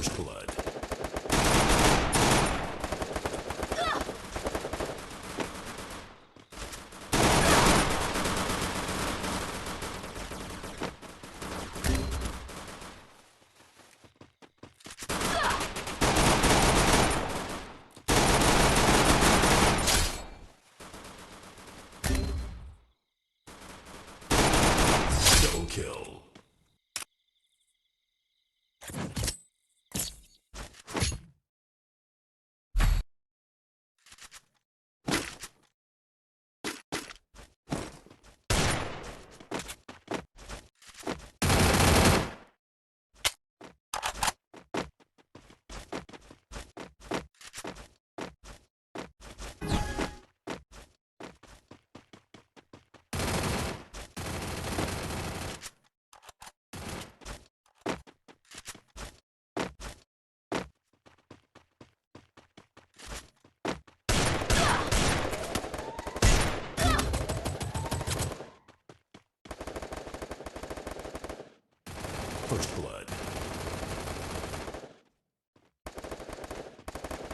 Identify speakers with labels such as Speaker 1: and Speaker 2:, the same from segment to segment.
Speaker 1: First blood. Double kill. First blood. Double kill.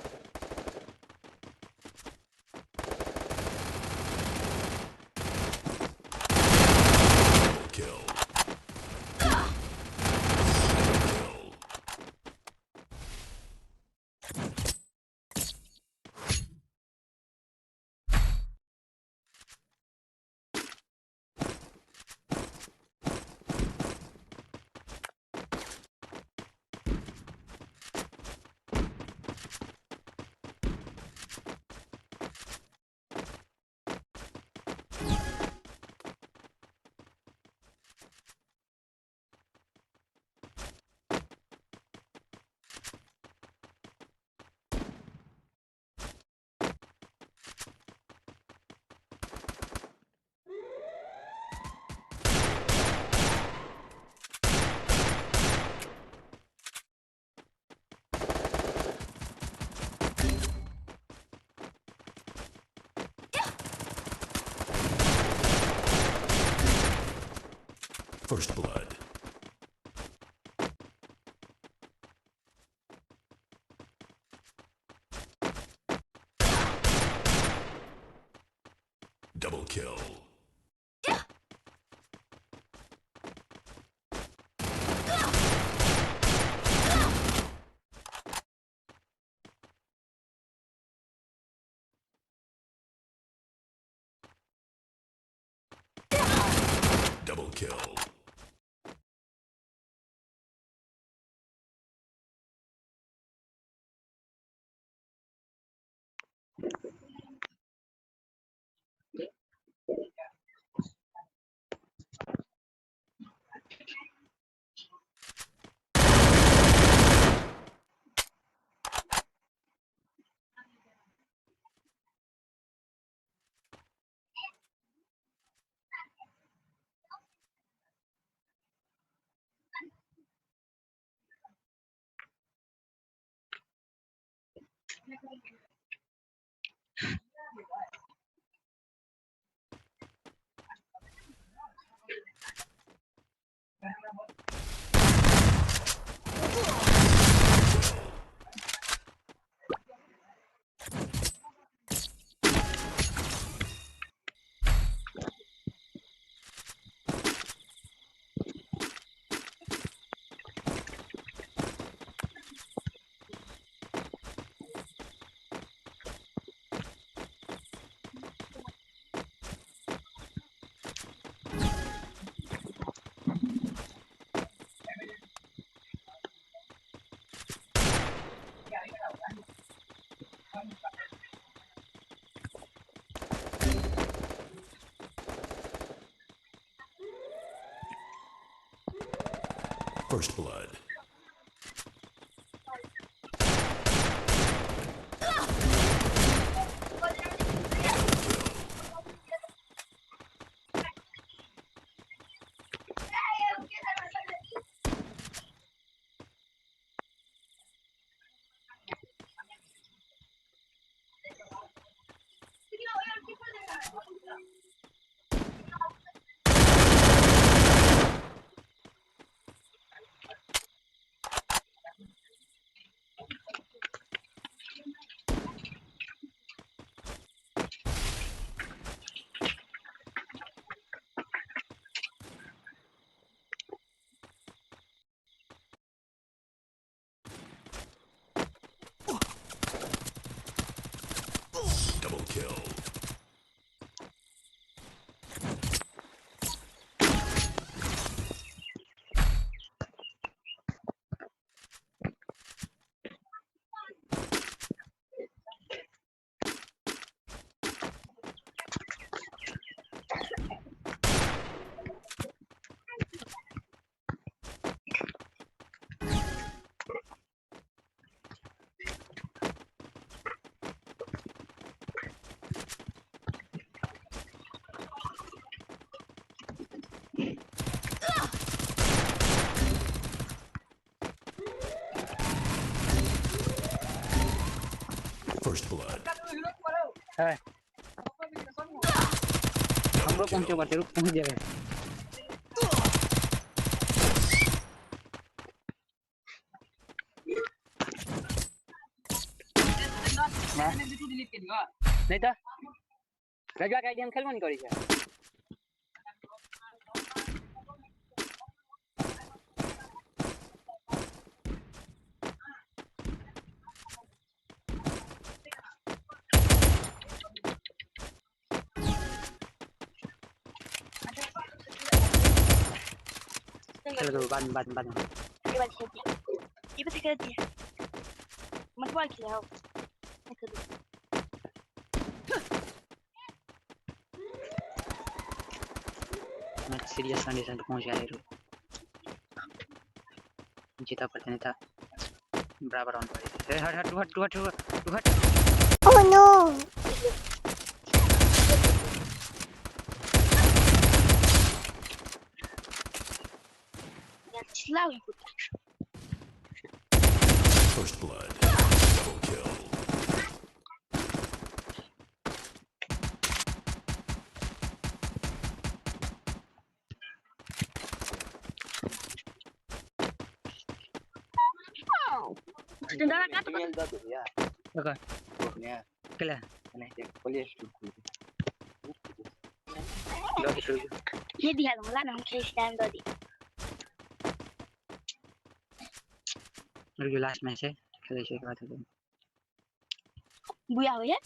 Speaker 1: Double First blood. Double kill. Double kill. First blood. First blood.
Speaker 2: है हम लोग पहुंचे बात रुक पहुंच जाएगा नहीं तो रजवा का गेम खेलबो नहीं करी छै चलो बाद ये बात खेलते ये बात खेलते मत बोल खेलो मैं सीरियस कंडीशन पे पहुंच गया हीरो जीता पड़ता नहीं था बराबर ऑन पड़े हट oh no
Speaker 1: First blood. Double kill.
Speaker 2: Tendara kata ya. Oke. Pokoknya kela. Aneh ya. Polis dulu. Ini dia dong lah nam case stand tadi. Lagi last match है खेले के बाद है बुया हो है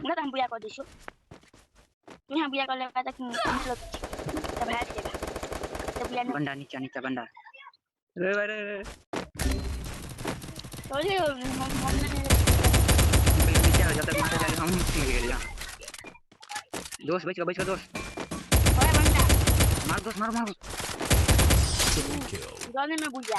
Speaker 2: ना हम बुया कर दिसो मैं हम बुया कर लगा तक मतलब तब है तब बुया बंदा नीचे बंदा रे ओए हमने नीचे हो जाता मार जाए हम निकल गया दोस्त बच गया दोस्त ओए बंदा मार दोस्त मार
Speaker 1: Double kill.
Speaker 2: जाने में बुया